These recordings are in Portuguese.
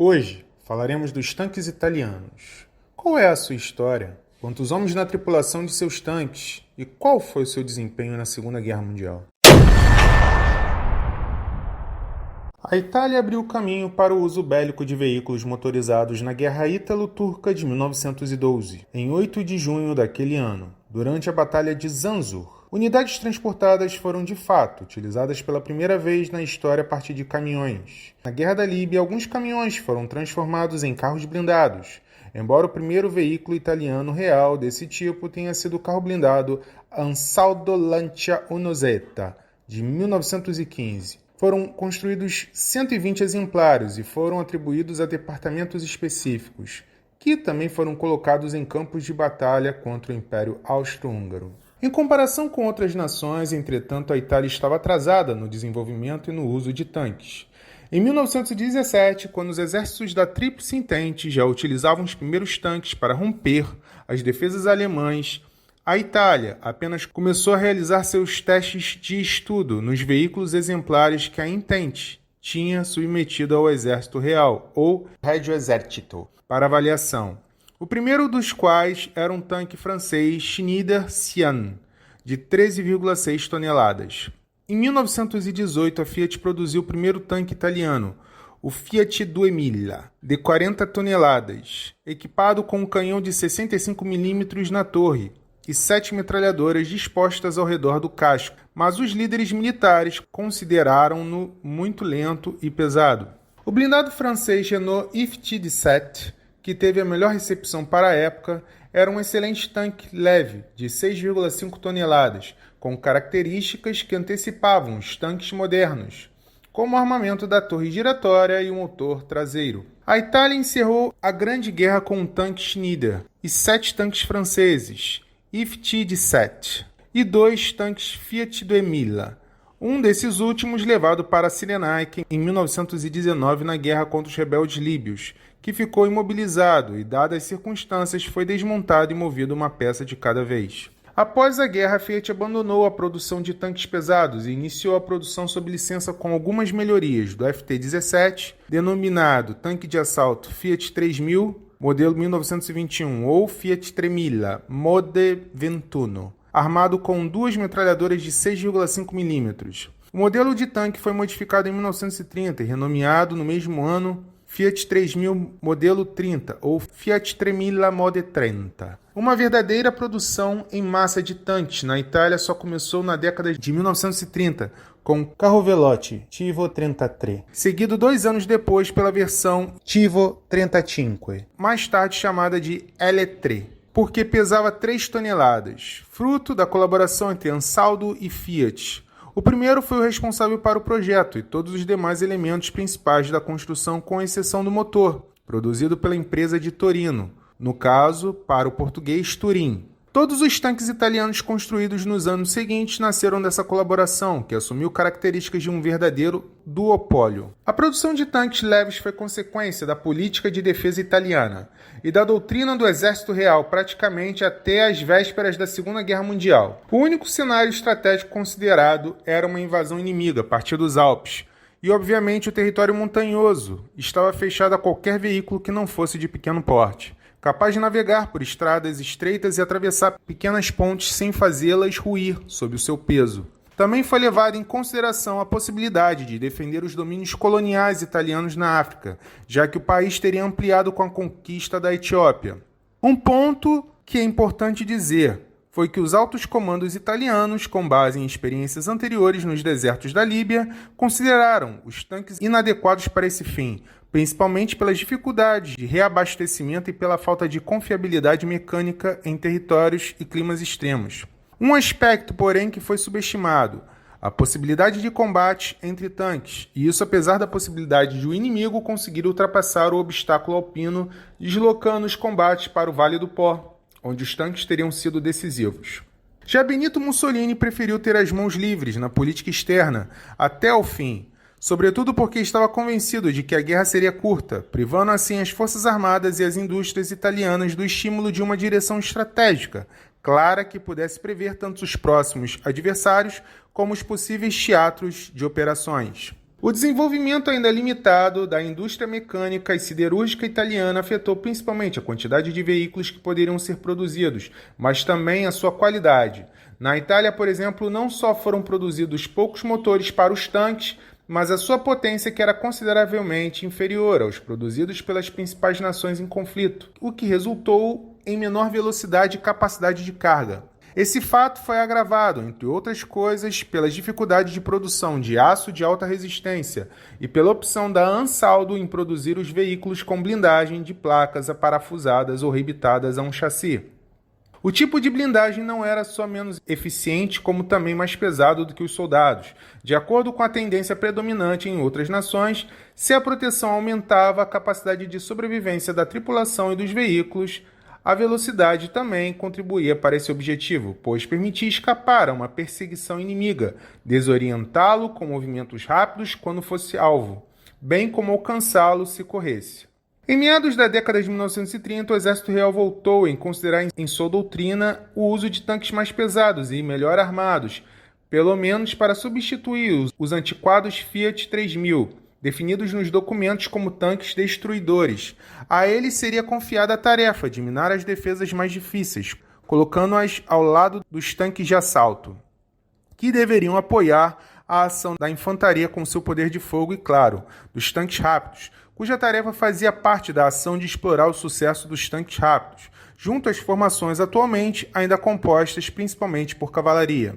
Hoje falaremos dos tanques italianos. Qual é a sua história? Quantos homens na tripulação de seus tanques? E qual foi o seu desempenho na Segunda Guerra Mundial? A Itália abriu caminho para o uso bélico de veículos motorizados na Guerra Ítalo-Turca de 1912, em 8 de junho daquele ano, durante a Batalha de Zanzur. Unidades transportadas foram, de fato, utilizadas pela primeira vez na história a partir de caminhões. Na Guerra da Líbia, alguns caminhões foram transformados em carros blindados, embora o primeiro veículo italiano real desse tipo tenha sido o carro blindado Ansaldo Lancia Unozetta, de 1915. Foram construídos 120 exemplares e foram atribuídos a departamentos específicos, que também foram colocados em campos de batalha contra o Império Austro-Húngaro. Em comparação com outras nações, entretanto, a Itália estava atrasada no desenvolvimento e no uso de tanques. Em 1917, quando os exércitos da Tríplice Entente já utilizavam os primeiros tanques para romper as defesas alemãs, a Itália apenas começou a realizar seus testes de estudo nos veículos exemplares que a Entente tinha submetido ao Exército Real, ou Regio Esercito, para avaliação. O primeiro dos quais era um tanque francês Schneider Sian, de 13,6 toneladas. Em 1918, a Fiat produziu o primeiro tanque italiano, o Fiat Duemila, de 40 toneladas, equipado com um canhão de 65 mm na torre e 7 metralhadoras dispostas ao redor do casco, mas os líderes militares consideraram-no muito lento e pesado. O blindado francês Renault IFT-17, que teve a melhor recepção para a época, era um excelente tanque leve, de 6,5 toneladas, com características que antecipavam os tanques modernos, como o armamento da torre giratória e o motor traseiro. A Itália encerrou a Grande Guerra com um tanque Schneider e 7 tanques franceses, IFT-17, e 2 tanques Fiat Duemila, um desses últimos levado para Cyrenaica em 1919 na guerra contra os rebeldes líbios, que ficou imobilizado e, dadas as circunstâncias, foi desmontado e movido uma peça de cada vez. Após a guerra, a Fiat abandonou a produção de tanques pesados e iniciou a produção sob licença com algumas melhorias do FT-17, denominado tanque de assalto Fiat 3000, modelo 1921, ou Fiat 3000, Mode 21, armado com 2 metralhadoras de 6,5 mm. O modelo de tanque foi modificado em 1930 e renomeado no mesmo ano Fiat 3000 modelo 30 ou Fiat 3000 Mode 30. Uma verdadeira produção em massa de tanques na Itália só começou na década de 1930 com o carro veloce Tivo 33, seguido 2 anos depois pela versão Tivo 35, mais tarde chamada de L3, porque pesava 3 toneladas, fruto da colaboração entre Ansaldo e Fiat. O primeiro foi o responsável para o projeto e todos os demais elementos principais da construção, com exceção do motor, produzido pela empresa de Torino, no caso, para o português Turim. Todos os tanques italianos construídos nos anos seguintes nasceram dessa colaboração, que assumiu características de um verdadeiro duopólio. A produção de tanques leves foi consequência da política de defesa italiana e da doutrina do Exército Real praticamente até as vésperas da Segunda Guerra Mundial. O único cenário estratégico considerado era uma invasão inimiga a partir dos Alpes, e obviamente o território montanhoso estava fechado a qualquer veículo que não fosse de pequeno porte, capaz de navegar por estradas estreitas e atravessar pequenas pontes sem fazê-las ruir sob o seu peso. Também foi levada em consideração a possibilidade de defender os domínios coloniais italianos na África, já que o país teria ampliado com a conquista da Etiópia. Um ponto que é importante dizer foi que os altos comandos italianos, com base em experiências anteriores nos desertos da Líbia, consideraram os tanques inadequados para esse fim, principalmente pelas dificuldades de reabastecimento e pela falta de confiabilidade mecânica em territórios e climas extremos. Um aspecto, porém, que foi subestimado: a possibilidade de combate entre tanques, e isso apesar da possibilidade de o inimigo conseguir ultrapassar o obstáculo alpino, deslocando os combates para o Vale do Pó, onde os tanques teriam sido decisivos. Já Benito Mussolini preferiu ter as mãos livres na política externa até o fim, sobretudo porque estava convencido de que a guerra seria curta, privando assim as forças armadas e as indústrias italianas do estímulo de uma direção estratégica, clara, que pudesse prever tanto os próximos adversários como os possíveis teatros de operações. O desenvolvimento ainda limitado da indústria mecânica e siderúrgica italiana afetou principalmente a quantidade de veículos que poderiam ser produzidos, mas também a sua qualidade. Na Itália, por exemplo, não só foram produzidos poucos motores para os tanques, mas a sua potência que era consideravelmente inferior aos produzidos pelas principais nações em conflito, o que resultou em menor velocidade e capacidade de carga. Esse fato foi agravado, entre outras coisas, pelas dificuldades de produção de aço de alta resistência e pela opção da Ansaldo em produzir os veículos com blindagem de placas aparafusadas ou rebitadas a um chassi. O tipo de blindagem não era só menos eficiente, como também mais pesado do que os soldados. De acordo com a tendência predominante em outras nações, se a proteção aumentava a capacidade de sobrevivência da tripulação e dos veículos, a velocidade também contribuía para esse objetivo, pois permitia escapar a uma perseguição inimiga, desorientá-lo com movimentos rápidos quando fosse alvo, bem como alcançá-lo se corresse. Em meados da década de 1930, o Exército Real voltou a considerar em sua doutrina o uso de tanques mais pesados e melhor armados, pelo menos para substituir os antiquados Fiat 3000, definidos nos documentos como tanques destruidores. A eles seria confiada a tarefa de minar as defesas mais difíceis, colocando-as ao lado dos tanques de assalto, que deveriam apoiar a ação da infantaria com seu poder de fogo e, claro, dos tanques rápidos, cuja tarefa fazia parte da ação de explorar o sucesso dos tanques rápidos, junto às formações atualmente ainda compostas principalmente por cavalaria.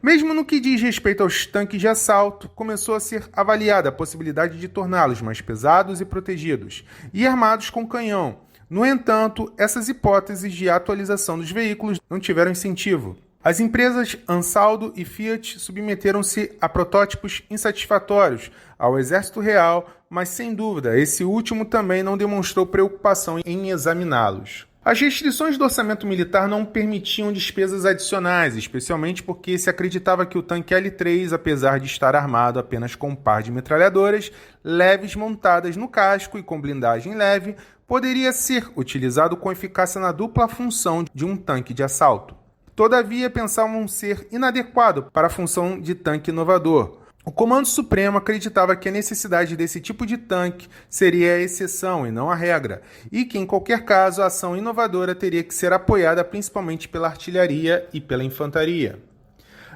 Mesmo no que diz respeito aos tanques de assalto, começou a ser avaliada a possibilidade de torná-los mais pesados e protegidos, e armados com canhão. No entanto, essas hipóteses de atualização dos veículos não tiveram incentivo. As empresas Ansaldo e Fiat submeteram-se a protótipos insatisfatórios ao Exército Real, mas sem dúvida, esse último também não demonstrou preocupação em examiná-los. As restrições do orçamento militar não permitiam despesas adicionais, especialmente porque se acreditava que o tanque L3, apesar de estar armado apenas com um par de metralhadoras leves montadas no casco e com blindagem leve, poderia ser utilizado com eficácia na dupla função de um tanque de assalto. Todavia, pensavam ser inadequado para a função de tanque inovador. O Comando Supremo acreditava que a necessidade desse tipo de tanque seria a exceção e não a regra, e que, em qualquer caso, a ação inovadora teria que ser apoiada principalmente pela artilharia e pela infantaria.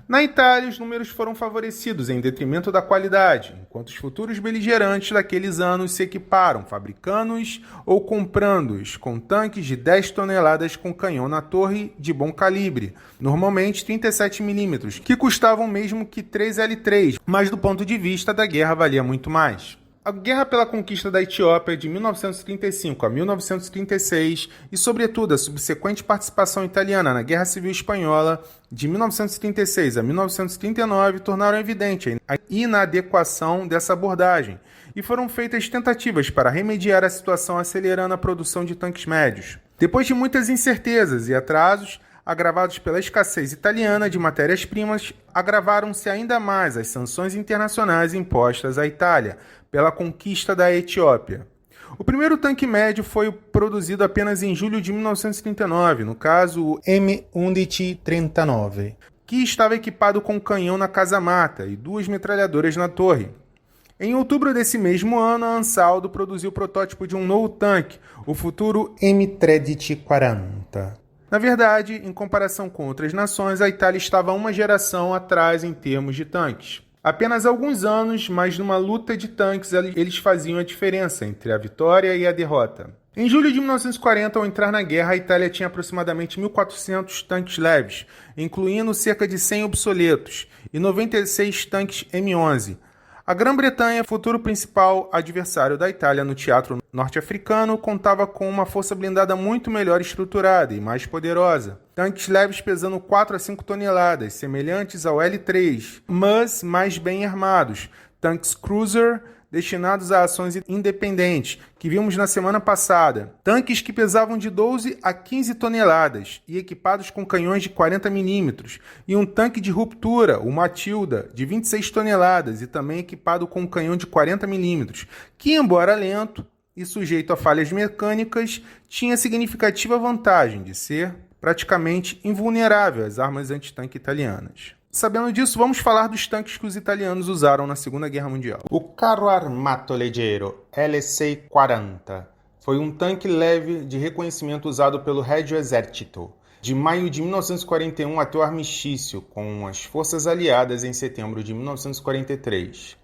Na Itália, os números foram favorecidos em detrimento da qualidade, enquanto os futuros beligerantes daqueles anos se equiparam, fabricando-os ou comprando-os, com tanques de 10 toneladas com canhão na torre de bom calibre, normalmente 37 mm, que custavam mesmo que 3 L3, mas do ponto de vista da guerra valia muito mais. A guerra pela conquista da Etiópia de 1935 a 1936 e, sobretudo, a subsequente participação italiana na Guerra Civil Espanhola de 1936 a 1939 tornaram evidente a inadequação dessa abordagem e foram feitas tentativas para remediar a situação acelerando a produção de tanques médios. Depois de muitas incertezas e atrasos, agravados pela escassez italiana de matérias-primas, agravaram-se ainda mais as sanções internacionais impostas à Itália pela conquista da Etiópia. O primeiro tanque médio foi produzido apenas em julho de 1939, no caso o M1139, que estava equipado com um canhão na casamata e 2 metralhadoras na torre. Em outubro desse mesmo ano, a Ansaldo produziu o protótipo de um novo tanque, o futuro M1340. Na verdade, em comparação com outras nações, a Itália estava uma geração atrás em termos de tanques. Apenas alguns anos, mas numa luta de tanques, eles faziam a diferença entre a vitória e a derrota. Em julho de 1940, ao entrar na guerra, a Itália tinha aproximadamente 1.400 tanques leves, incluindo cerca de 100 obsoletos, e 96 tanques M11. A Grã-Bretanha, futuro principal adversário da Itália no teatro norte-africano, contava com uma força blindada muito melhor estruturada e mais poderosa. Tanques leves pesando 4 a 5 toneladas, semelhantes ao L3, mas mais bem armados. Tanques Cruiser, destinados a ações independentes, que vimos na semana passada. Tanques que pesavam de 12 a 15 toneladas e equipados com canhões de 40 mm. E um tanque de ruptura, o Matilda, de 26 toneladas e também equipado com um canhão de 40 mm, que, embora lento e sujeito a falhas mecânicas, tinha significativa vantagem de ser praticamente invulnerável às armas antitanque italianas. Sabendo disso, vamos falar dos tanques que os italianos usaram na Segunda Guerra Mundial. O Carro Armato Leggero LC-40 foi um tanque leve de reconhecimento usado pelo Regio Esercito, de maio de 1941 até o armistício com as forças aliadas em setembro de 1943.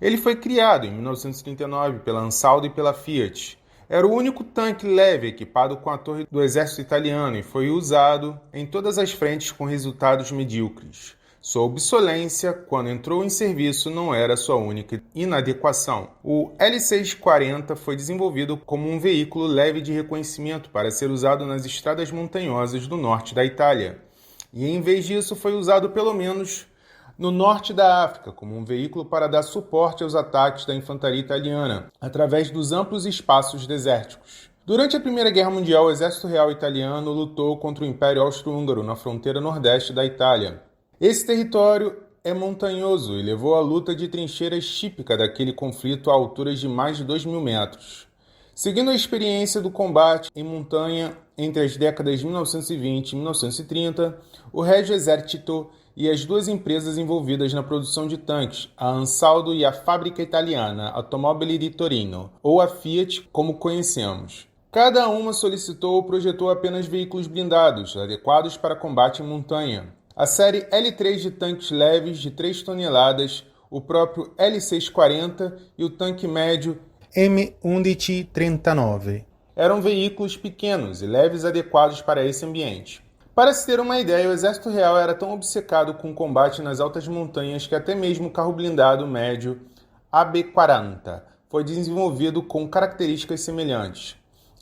Ele foi criado em 1939 pela Ansaldo e pela Fiat. Era o único tanque leve equipado com a torre do exército italiano e foi usado em todas as frentes com resultados medíocres. Sua obsolência, quando entrou em serviço, não era sua única inadequação. O L640 foi desenvolvido como um veículo leve de reconhecimento para ser usado nas estradas montanhosas do norte da Itália. E em vez disso, foi usado pelo menos no norte da África, como um veículo para dar suporte aos ataques da infantaria italiana, através dos amplos espaços desérticos. Durante a Primeira Guerra Mundial, o Exército Real Italiano lutou contra o Império Austro-Húngaro na fronteira nordeste da Itália. Esse território é montanhoso e levou à luta de trincheiras típica daquele conflito a alturas de mais de 2.000 metros. Seguindo a experiência do combate em montanha entre as décadas de 1920 e 1930, o Regio Esercito e as duas empresas envolvidas na produção de tanques, a Ansaldo e a Fábrica Italiana Automobili di Torino, ou a Fiat, como conhecemos. Cada uma solicitou ou projetou apenas veículos blindados, adequados para combate em montanha. A série L3 de tanques leves de 3 toneladas, o próprio L640 e o tanque médio M1139. Eram veículos pequenos e leves adequados para esse ambiente. Para se ter uma ideia, o Exército Real era tão obcecado com o combate nas altas montanhas que até mesmo o carro blindado médio AB40 foi desenvolvido com características semelhantes.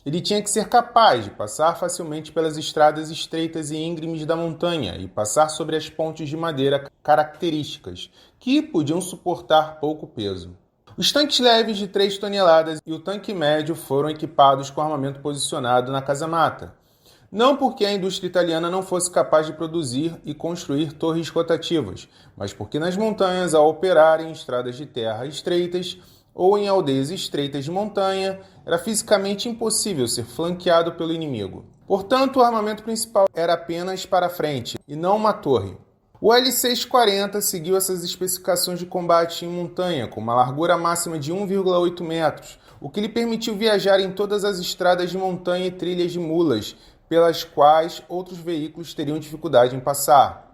Ele tinha que ser capaz de passar facilmente pelas estradas estreitas e íngremes da montanha e passar sobre as pontes de madeira características, que podiam suportar pouco peso. Os tanques leves de 3 toneladas e o tanque médio foram equipados com armamento posicionado na casamata. Não porque a indústria italiana não fosse capaz de produzir e construir torres rotativas, mas porque nas montanhas, ao operar em estradas de terra estreitas, ou em aldeias estreitas de montanha, era fisicamente impossível ser flanqueado pelo inimigo. Portanto, o armamento principal era apenas para frente, e não uma torre. O L640 seguiu essas especificações de combate em montanha, com uma largura máxima de 1,8 metros, o que lhe permitiu viajar em todas as estradas de montanha e trilhas de mulas, pelas quais outros veículos teriam dificuldade em passar.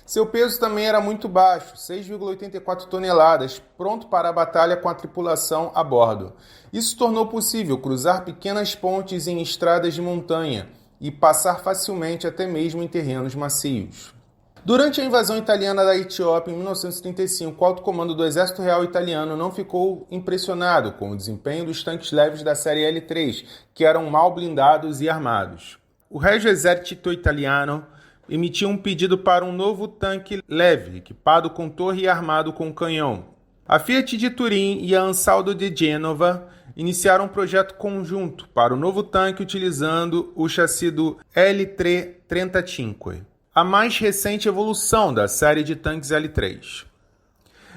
Seu peso também era muito baixo, 6,84 toneladas, pronto para a batalha com a tripulação a bordo. Isso tornou possível cruzar pequenas pontes em estradas de montanha e passar facilmente até mesmo em terrenos macios. Durante a invasão italiana da Etiópia em 1935, o alto comando do Exército Real Italiano não ficou impressionado com o desempenho dos tanques leves da série L3, que eram mal blindados e armados. O Regio Esercito Italiano emitiu um pedido para um novo tanque leve, equipado com torre e armado com canhão. A Fiat de Turim e a Ansaldo de Gênova iniciaram um projeto conjunto para o novo tanque utilizando o chassi do L335, a mais recente evolução da série de tanques L3.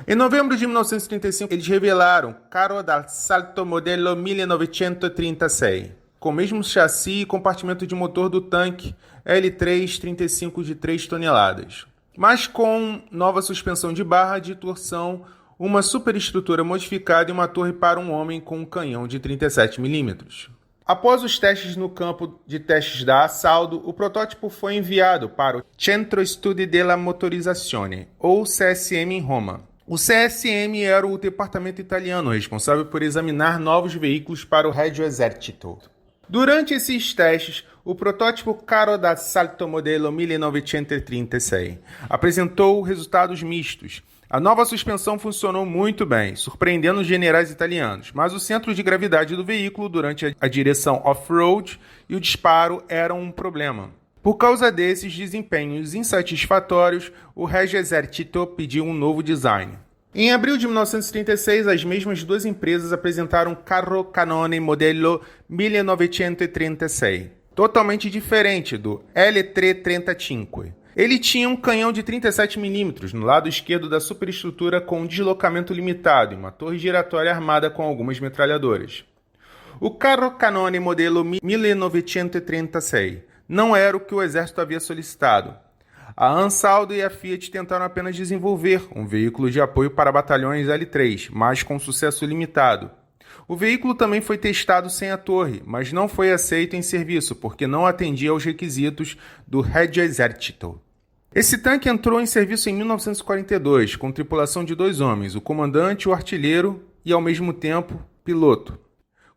Em novembro de 1935, eles revelaram Carro d'Assalto Modello 1936, com o mesmo chassi e compartimento de motor do tanque L335 de 3 toneladas, mas com nova suspensão de barra de torção, uma superestrutura modificada e uma torre para um homem com um canhão de 37 mm. Após os testes no campo de testes da Ansaldo, o protótipo foi enviado para o Centro Studi della Motorizzazione, ou CSM, em Roma. O CSM era o departamento italiano responsável por examinar novos veículos para o Regio Esercito. Durante esses testes, o protótipo Carro d'Assalto Modello 1936 apresentou resultados mistos. A nova suspensão funcionou muito bem, surpreendendo os generais italianos, mas o centro de gravidade do veículo durante a direção off-road e o disparo eram um problema. Por causa desses desempenhos insatisfatórios, o Regio Esercito pediu um novo design. Em abril de 1936, as mesmas duas empresas apresentaram o Carro Cannone Modello 1936, totalmente diferente do L335. Ele tinha um canhão de 37 mm no lado esquerdo da superestrutura com um deslocamento limitado e uma torre giratória armada com algumas metralhadoras. O Carro Cannone Modello 1936 não era o que o exército havia solicitado. A Ansaldo e a Fiat tentaram apenas desenvolver um veículo de apoio para batalhões L3, mas com sucesso limitado. O veículo também foi testado sem a torre, mas não foi aceito em serviço porque não atendia aos requisitos do Regio Esercito. Esse tanque entrou em serviço em 1942, com tripulação de 2 homens, o comandante, o artilheiro e, ao mesmo tempo, piloto.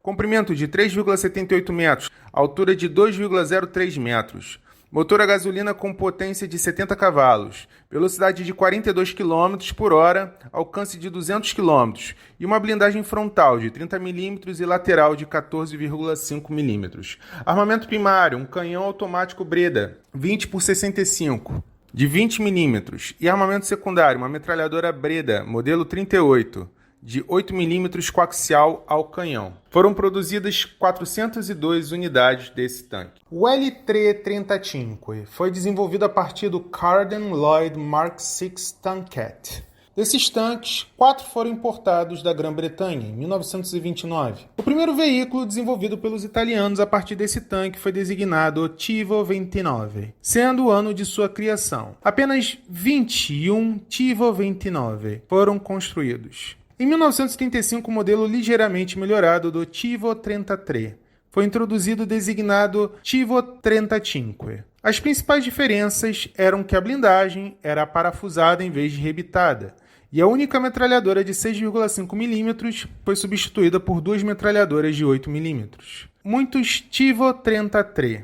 Comprimento de 3,78 metros, altura de 2,03 metros. Motor a gasolina com potência de 70 cavalos, velocidade de 42 km por hora, alcance de 200 km e uma blindagem frontal de 30 mm e lateral de 14,5 mm. Armamento primário, um canhão automático Breda, 20 por 65, de 20 mm e armamento secundário, uma metralhadora Breda, modelo 38, de 8 mm coaxial ao canhão. Foram produzidas 402 unidades desse tanque. O L335 foi desenvolvido a partir do Carden Loyd Mark VI Tanquette. Desses tanques, 4 foram importados da Grã-Bretanha em 1929. O primeiro veículo desenvolvido pelos italianos a partir desse tanque foi designado Tivo 29, sendo o ano de sua criação. Apenas 21 Tivo 29 foram construídos. Em 1935, o modelo ligeiramente melhorado do Tivo 33 foi introduzido designado Tivo 35. As principais diferenças eram que a blindagem era parafusada em vez de rebitada, e a única metralhadora de 6,5 mm foi substituída por 2 metralhadoras de 8 mm. Muitos Tivo 33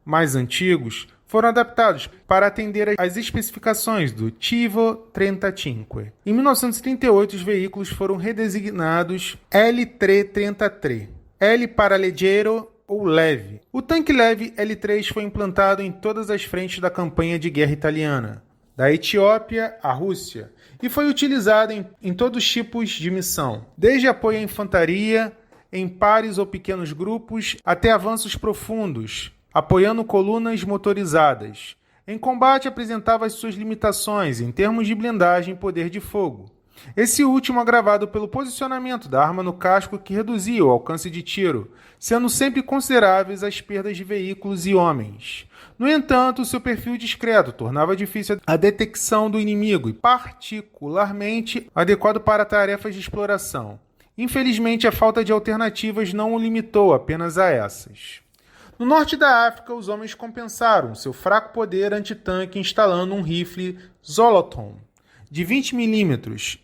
mais antigos foram adaptados para atender às especificações do Tivo 35. Em 1938, os veículos foram redesignados L333, L para leggero ou leve. O tanque leve L3 foi implantado em todas as frentes da campanha de guerra italiana, da Etiópia à Rússia, e foi utilizado em todos os tipos de missão, desde apoio à infantaria, em pares ou pequenos grupos, até avanços profundos, apoiando colunas motorizadas. Em combate, apresentava as suas limitações em termos de blindagem e poder de fogo. Esse último agravado pelo posicionamento da arma no casco que reduzia o alcance de tiro, sendo sempre consideráveis as perdas de veículos e homens. No entanto, seu perfil discreto tornava difícil a detecção do inimigo e particularmente adequado para tarefas de exploração. Infelizmente, a falta de alternativas não o limitou apenas a essas. No norte da África, os homens compensaram seu fraco poder antitanque instalando um rifle Zoloton de 20 mm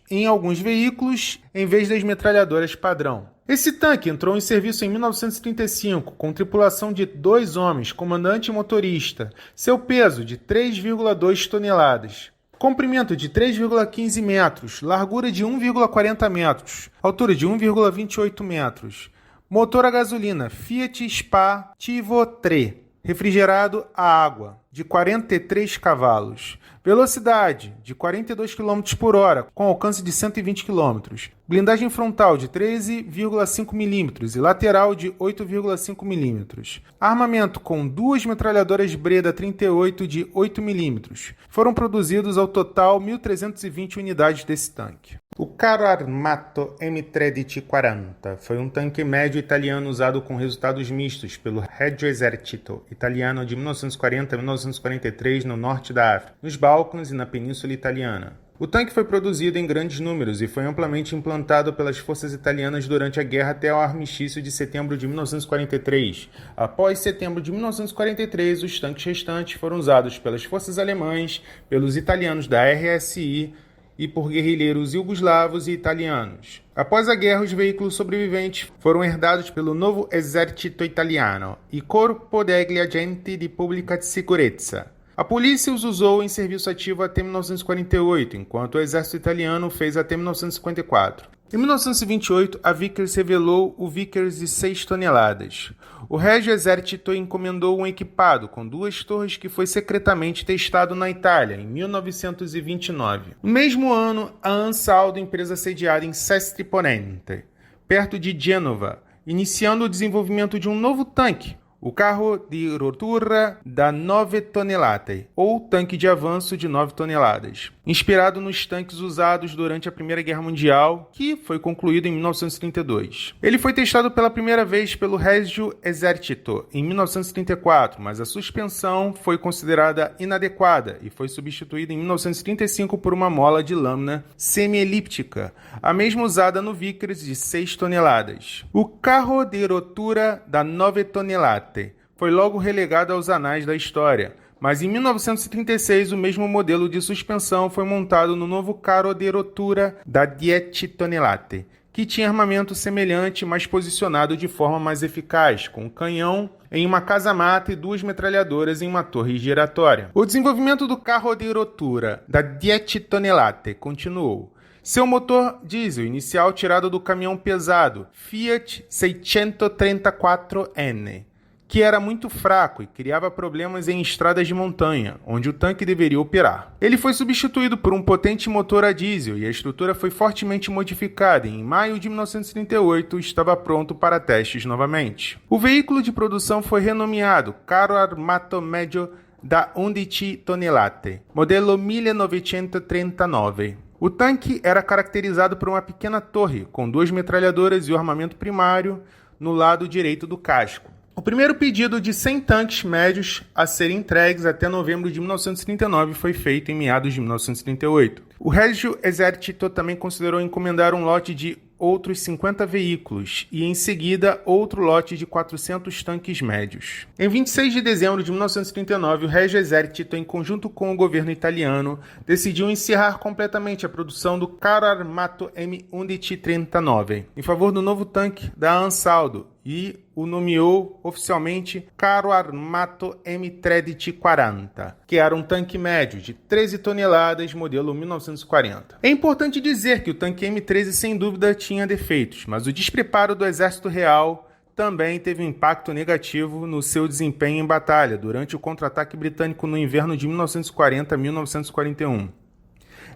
em alguns veículos em vez das metralhadoras padrão. Esse tanque entrou em serviço em 1935 com tripulação de 2 homens, comandante e motorista, seu peso de 3,2 toneladas. Comprimento de 3,15 metros, largura de 1,40 metros, altura de 1,28 metros. Motor a gasolina Fiat Spa Tivo 3, refrigerado a água, de 43 cavalos. Velocidade de 42 km por hora, com alcance de 120 km. Blindagem frontal de 13,5 mm e lateral de 8,5 mm. Armamento com 2 metralhadoras Breda 38 de 8 mm. Foram produzidos ao total 1.320 unidades desse tanque. O Carro Armato M1340 foi um tanque médio italiano usado com resultados mistos pelo Regio Esercito italiano de 1940 a 1943 no norte da África, nos Balcãs e na Península Italiana. O tanque foi produzido em grandes números e foi amplamente implantado pelas forças italianas durante a guerra até o armistício de setembro de 1943. Após setembro de 1943, os tanques restantes foram usados pelas forças alemãs, pelos italianos da RSI e por guerrilheiros iugoslavos e italianos. Após a guerra, os veículos sobreviventes foram herdados pelo novo Esercito Italiano e Corpo degli Agenti di Pubblica Sicurezza. A polícia os usou em serviço ativo até 1948, enquanto o exército italiano fez até 1954. Em 1928, a Vickers revelou o Vickers de 6 toneladas. O Regio Esercito encomendou um equipado com 2 torres que foi secretamente testado na Itália em 1929. No mesmo ano, a Ansaldo, empresa sediada em Sestri Ponente, perto de Gênova, iniciando o desenvolvimento de um novo tanque, o carro de rottura da 9 tonelate, ou tanque de avanço de 9 toneladas, inspirado nos tanques usados durante a Primeira Guerra Mundial, que foi concluído em 1932. Ele foi testado pela primeira vez pelo Regio Esercito em 1934, mas a suspensão foi considerada inadequada e foi substituída em 1935 por uma mola de lâmina semi-elíptica, a mesma usada no Vickers de 6 toneladas. O carro de rotura da 9 tonelate foi logo relegado aos anais da história, mas em 1936 o mesmo modelo de suspensão foi montado no novo carro de rotura da 10 tonelate, que tinha armamento semelhante, mas posicionado de forma mais eficaz, com um canhão em uma casamata e 2 metralhadoras em uma torre giratória. O desenvolvimento do carro de rotura da 10 tonelate continuou. Seu motor diesel inicial tirado do caminhão pesado Fiat 634N, que era muito fraco e criava problemas em estradas de montanha, onde o tanque deveria operar. Ele foi substituído por um potente motor a diesel e a estrutura foi fortemente modificada e em maio de 1938 estava pronto para testes novamente. O veículo de produção foi renomeado Carro Armato Medio da 11 Tonnellate, modelo 1939. O tanque era caracterizado por uma pequena torre, com 2 metralhadoras e o armamento primário no lado direito do casco. O primeiro pedido de 100 tanques médios a serem entregues até novembro de 1939 foi feito em meados de 1938. O Regio Esercito também considerou encomendar um lote de outros 50 veículos e, em seguida, outro lote de 400 tanques médios. Em 26 de dezembro de 1939, o Regio Esercito, em conjunto com o governo italiano, decidiu encerrar completamente a produção do Carro Armato M1139 em favor do novo tanque da Ansaldo e o nomeou oficialmente Carro Armato M1340, que era um tanque médio de 13 toneladas, modelo 1940. É importante dizer que o tanque M13 sem dúvida tinha defeitos, mas o despreparo do Exército Real também teve um impacto negativo no seu desempenho em batalha durante o contra-ataque britânico no inverno de 1940 a 1941.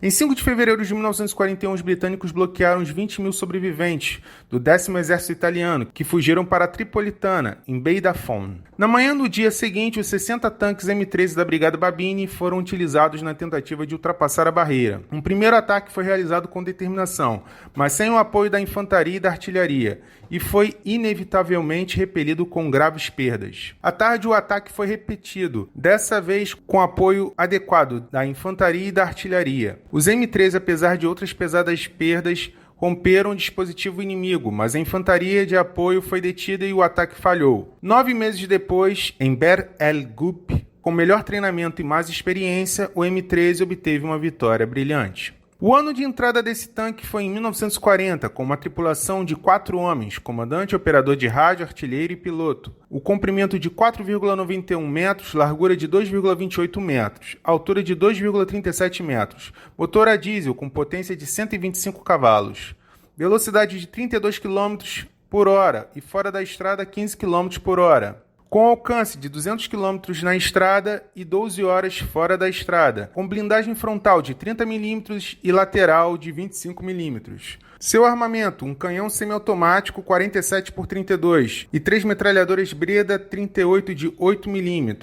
Em 5 de fevereiro de 1941, os britânicos bloquearam os 20 mil sobreviventes do 10º Exército Italiano, que fugiram para a Tripolitana, em Bay da Fon. Na manhã do dia seguinte, os 60 tanques M13 da Brigada Babini foram utilizados na tentativa de ultrapassar a barreira. Um primeiro ataque foi realizado com determinação, mas sem o apoio da infantaria e da artilharia, e foi inevitavelmente repelido com graves perdas. À tarde, o ataque foi repetido, dessa vez com apoio adequado da infantaria e da artilharia. Os M13, apesar de outras pesadas perdas, romperam o dispositivo inimigo, mas a infantaria de apoio foi detida e o ataque falhou. 9 meses depois, em Bir el Gup, com melhor treinamento e mais experiência, o M13 obteve uma vitória brilhante. O ano de entrada desse tanque foi em 1940, com uma tripulação de 4 homens, comandante, operador de rádio, artilheiro e piloto. O comprimento de 4,91 metros, largura de 2,28 metros, altura de 2,37 metros, motor a diesel com potência de 125 cavalos, velocidade de 32 km por hora e fora da estrada 15 km por hora. Com alcance de 200 km na estrada e 12 horas fora da estrada, com blindagem frontal de 30 mm e lateral de 25 mm. Seu armamento, um canhão semiautomático 47x32 e 3 metralhadoras Breda 38 de 8 mm.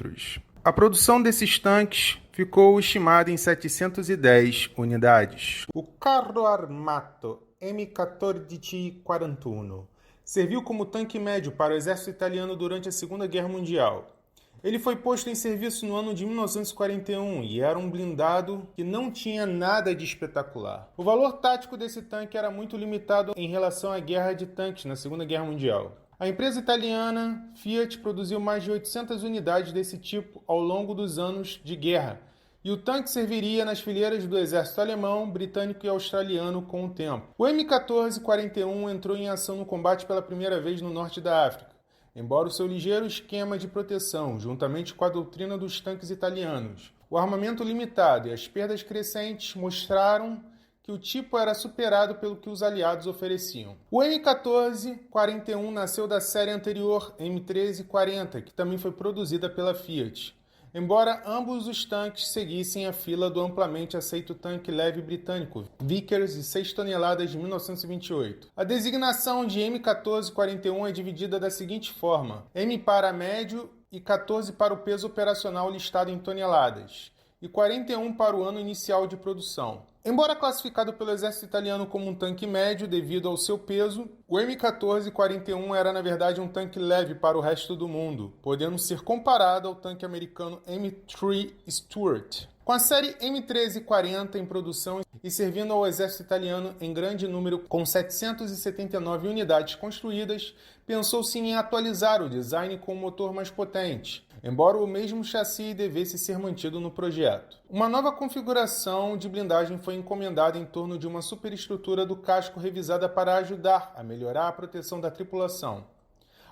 A produção desses tanques ficou estimada em 710 unidades. O Carro Armato M1441 serviu como tanque médio para o exército italiano durante a Segunda Guerra Mundial. Ele foi posto em serviço no ano de 1941 e era um blindado que não tinha nada de espetacular. O valor tático desse tanque era muito limitado em relação à guerra de tanques na Segunda Guerra Mundial. A empresa italiana Fiat produziu mais de 800 unidades desse tipo ao longo dos anos de guerra, e o tanque serviria nas fileiras do exército alemão, britânico e australiano com o tempo. O M1441 entrou em ação no combate pela primeira vez no norte da África, embora o seu ligeiro esquema de proteção, juntamente com a doutrina dos tanques italianos, o armamento limitado e as perdas crescentes mostraram que o tipo era superado pelo que os aliados ofereciam. O M1441 nasceu da série anterior M1340, que também foi produzida pela Fiat. embora ambos os tanques seguissem a fila do amplamente aceito tanque leve britânico Vickers de 6 toneladas de 1928. A designação de M1441 é dividida da seguinte forma: M para médio e 14 para o peso operacional listado em toneladas, e 41 para o ano inicial de produção. Embora classificado pelo exército italiano como um tanque médio devido ao seu peso, o M1441 era na verdade um tanque leve para o resto do mundo, podendo ser comparado ao tanque americano M3 Stuart. Com a série M1340 em produção e servindo ao exército italiano em grande número com 779 unidades construídas, pensou-se em atualizar o design com um motor mais potente, embora o mesmo chassi devesse ser mantido no projeto. Uma nova configuração de blindagem foi encomendada em torno de uma superestrutura do casco revisada para ajudar a melhorar a proteção da tripulação.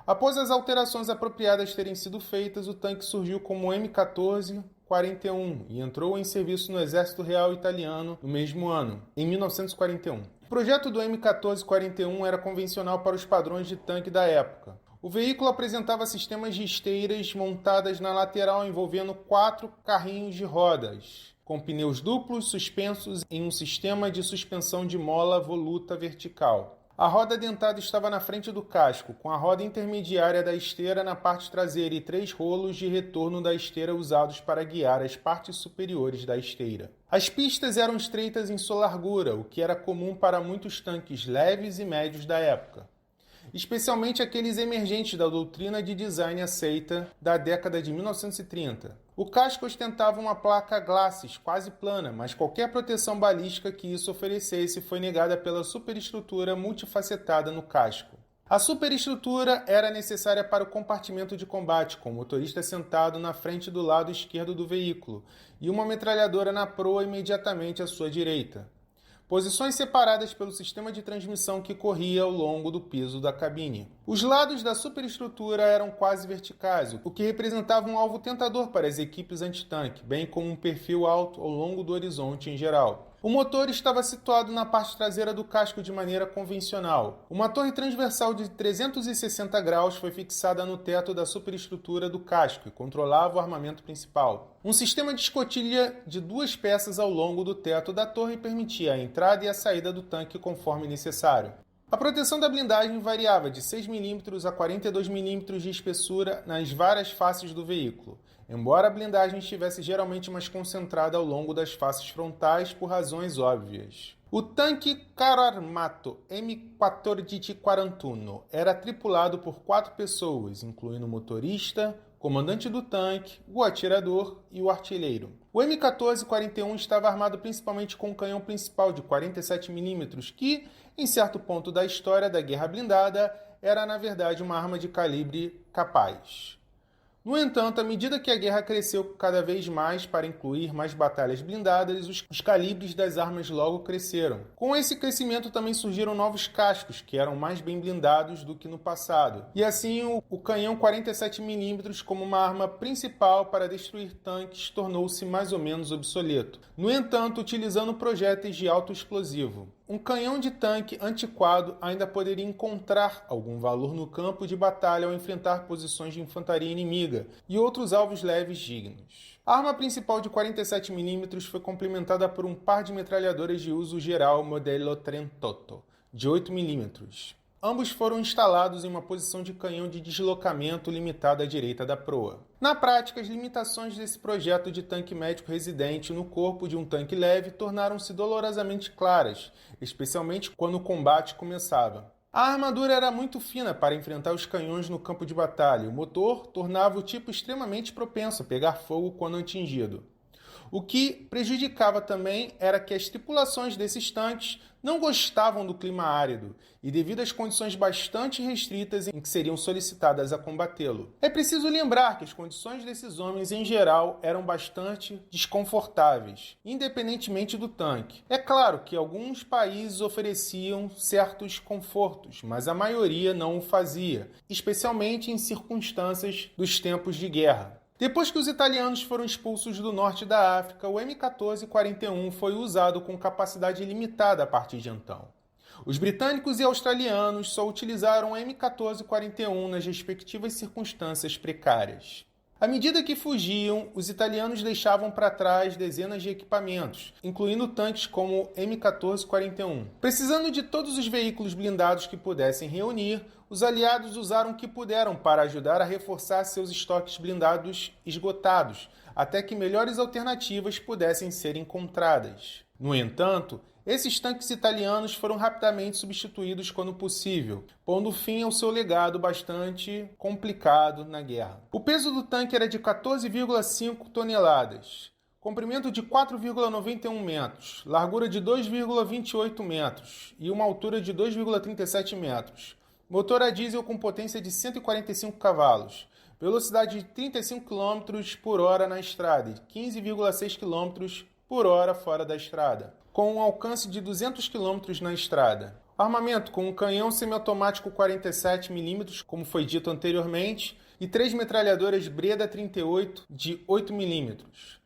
Após as alterações apropriadas terem sido feitas, o tanque surgiu como M1441 e entrou em serviço no Exército Real Italiano no mesmo ano, em 1941. O projeto do M1441 era convencional para os padrões de tanque da época. O veículo apresentava sistemas de esteiras montadas na lateral envolvendo 4 carrinhos de rodas, com pneus duplos suspensos em um sistema de suspensão de mola voluta vertical. A roda dentada estava na frente do casco, com a roda intermediária da esteira na parte traseira e 3 rolos de retorno da esteira usados para guiar as partes superiores da esteira. As pistas eram estreitas em sua largura, o que era comum para muitos tanques leves e médios da época, especialmente aqueles emergentes da doutrina de design aceita da década de 1930. O casco ostentava uma placa Glacis quase plana, mas qualquer proteção balística que isso oferecesse foi negada pela superestrutura multifacetada no casco. A superestrutura era necessária para o compartimento de combate, com o motorista sentado na frente do lado esquerdo do veículo e uma metralhadora na proa imediatamente à sua direita. Posições separadas pelo sistema de transmissão que corria ao longo do piso da cabine. Os lados da superestrutura eram quase verticais, o que representava um alvo tentador para as equipes antitanque, bem como um perfil alto ao longo do horizonte em geral. O motor estava situado na parte traseira do casco de maneira convencional. Uma torre transversal de 360 graus foi fixada no teto da superestrutura do casco e controlava o armamento principal. Um sistema de escotilha de 2 peças ao longo do teto da torre permitia a entrada e a saída do tanque conforme necessário. A proteção da blindagem variava de 6 mm a 42 mm de espessura nas várias faces do veículo, embora a blindagem estivesse geralmente mais concentrada ao longo das faces frontais por razões óbvias. O tanque Carro Armato M1441 era tripulado por 4 pessoas, incluindo o motorista, comandante do tanque, o atirador e o artilheiro. O M1441 estava armado principalmente com um canhão principal de 47 mm que, em certo ponto da história da Guerra Blindada, era na verdade uma arma de calibre capaz. No entanto, à medida que a guerra cresceu cada vez mais para incluir mais batalhas blindadas, os calibres das armas logo cresceram. Com esse crescimento também surgiram novos cascos, que eram mais bem blindados do que no passado. E assim, o canhão 47 mm como uma arma principal para destruir tanques tornou-se mais ou menos obsoleto. No entanto, utilizando projéteis de alto explosivo. Um canhão de tanque antiquado ainda poderia encontrar algum valor no campo de batalha ao enfrentar posições de infantaria inimiga e outros alvos leves dignos. A arma principal de 47 mm foi complementada por um par de metralhadoras de uso geral modelo 38, de 8 mm. Ambos foram instalados em uma posição de canhão de deslocamento limitada à direita da proa. Na prática, as limitações desse projeto de tanque médico residente no corpo de um tanque leve tornaram-se dolorosamente claras, especialmente quando o combate começava. A armadura era muito fina para enfrentar os canhões no campo de batalha. O motor tornava o tipo extremamente propenso a pegar fogo quando atingido. O que prejudicava também era que as tripulações desses tanques não gostavam do clima árido e devido às condições bastante restritas em que seriam solicitadas a combatê-lo. É preciso lembrar que as condições desses homens em geral eram bastante desconfortáveis, independentemente do tanque. É claro que alguns países ofereciam certos confortos, mas a maioria não o fazia, especialmente em circunstâncias dos tempos de guerra. Depois que os italianos foram expulsos do norte da África, o M1441 foi usado com capacidade limitada a partir de então. Os britânicos e australianos só utilizaram o M1441 nas respectivas circunstâncias precárias. À medida que fugiam, os italianos deixavam para trás dezenas de equipamentos, incluindo tanques como o M1441. Precisando de todos os veículos blindados que pudessem reunir, os aliados usaram o que puderam para ajudar a reforçar seus estoques blindados esgotados, até que melhores alternativas pudessem ser encontradas. No entanto, esses tanques italianos foram rapidamente substituídos quando possível, pondo fim ao seu legado bastante complicado na guerra. O peso do tanque era de 14,5 toneladas, comprimento de 4,91 metros, largura de 2,28 metros e uma altura de 2,37 metros. Motor a diesel com potência de 145 cavalos, velocidade de 35 km por hora na estrada e 15,6 km por hora fora da estrada, com um alcance de 200 km na estrada. Armamento com um canhão semiautomático 47 mm, como foi dito anteriormente, e 3 metralhadoras Breda 38 de 8 mm.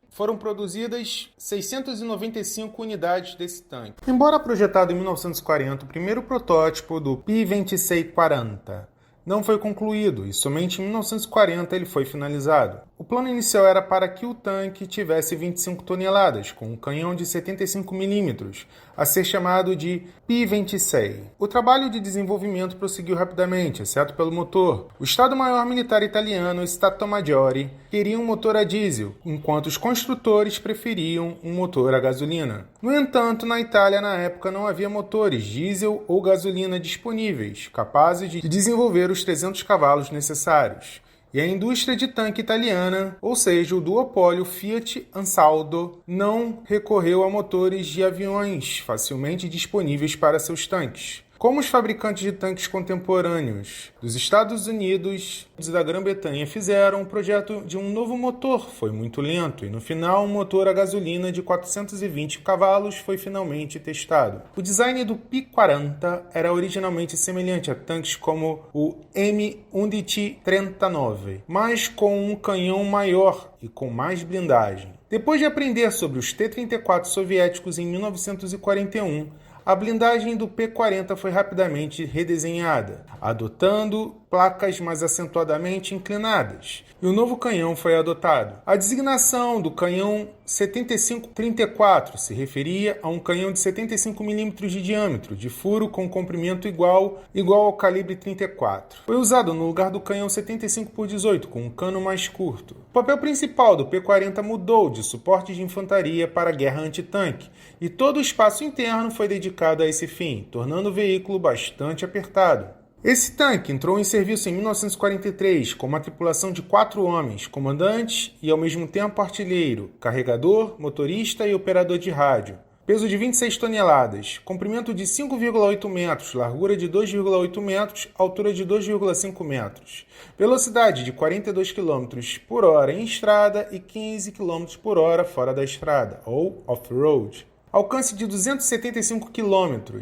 Foram produzidas 695 unidades desse tanque. Embora projetado em 1940, o primeiro protótipo do P-2640 não foi concluído e somente em 1940 ele foi finalizado. O plano inicial era para que o tanque tivesse 25 toneladas, com um canhão de 75 mm, a ser chamado de P-26. O trabalho de desenvolvimento prosseguiu rapidamente, exceto pelo motor. O Estado-Maior Militar Italiano, Stato Maggiore, queria um motor a diesel, enquanto os construtores preferiam um motor a gasolina. No entanto, na Itália, na época, não havia motores diesel ou gasolina disponíveis, capazes de desenvolver os 300 cavalos necessários. E a indústria de tanque italiana, ou seja, o duopólio Fiat Ansaldo, não recorreu a motores de aviões facilmente disponíveis para seus tanques. Como os fabricantes de tanques contemporâneos dos Estados Unidos e da Grã-Bretanha fizeram, o projeto de um novo motor foi muito lento e, no final, um motor a gasolina de 420 cavalos foi finalmente testado. O design do P-40 era originalmente semelhante a tanques como o M1139, mas com um canhão maior e com mais blindagem. Depois de aprender sobre os T-34 soviéticos em 1941, a blindagem do P-40 foi rapidamente redesenhada, adotando placas mais acentuadamente inclinadas, e o novo canhão foi adotado. A designação do canhão 75-34 se referia a um canhão de 75 mm de diâmetro, de furo com comprimento igual ao calibre 34. Foi usado no lugar do canhão 75-18, com um cano mais curto. O papel principal do P-40 mudou de suporte de infantaria para guerra antitanque, e todo o espaço interno foi dedicado a esse fim, tornando o veículo bastante apertado. Esse tanque entrou em serviço em 1943 com uma tripulação de 4 homens, comandante e ao mesmo tempo artilheiro, carregador, motorista e operador de rádio. Peso de 26 toneladas, comprimento de 5,8 metros, largura de 2,8 metros, altura de 2,5 metros. Velocidade de 42 km por hora em estrada e 15 km por hora fora da estrada, ou off-road. Alcance de 275 km.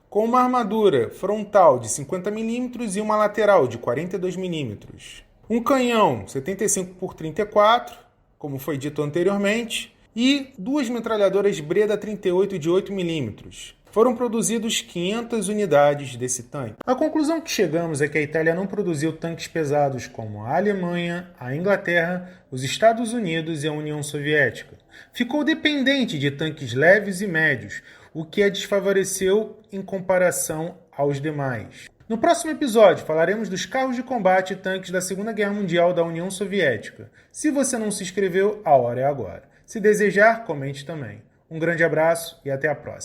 Com uma armadura frontal de 50 mm e uma lateral de 42 mm. Um canhão 75x34, como foi dito anteriormente, e 2 metralhadoras Breda 38 de 8 mm. Foram produzidos 500 unidades desse tanque. A conclusão que chegamos é que a Itália não produziu tanques pesados como a Alemanha, a Inglaterra, os Estados Unidos e a União Soviética. Ficou dependente de tanques leves e médios, o que a desfavoreceu em comparação aos demais. No próximo episódio, falaremos dos carros de combate e tanques da Segunda Guerra Mundial da União Soviética. Se você não se inscreveu, a hora é agora. Se desejar, comente também. Um grande abraço e até a próxima.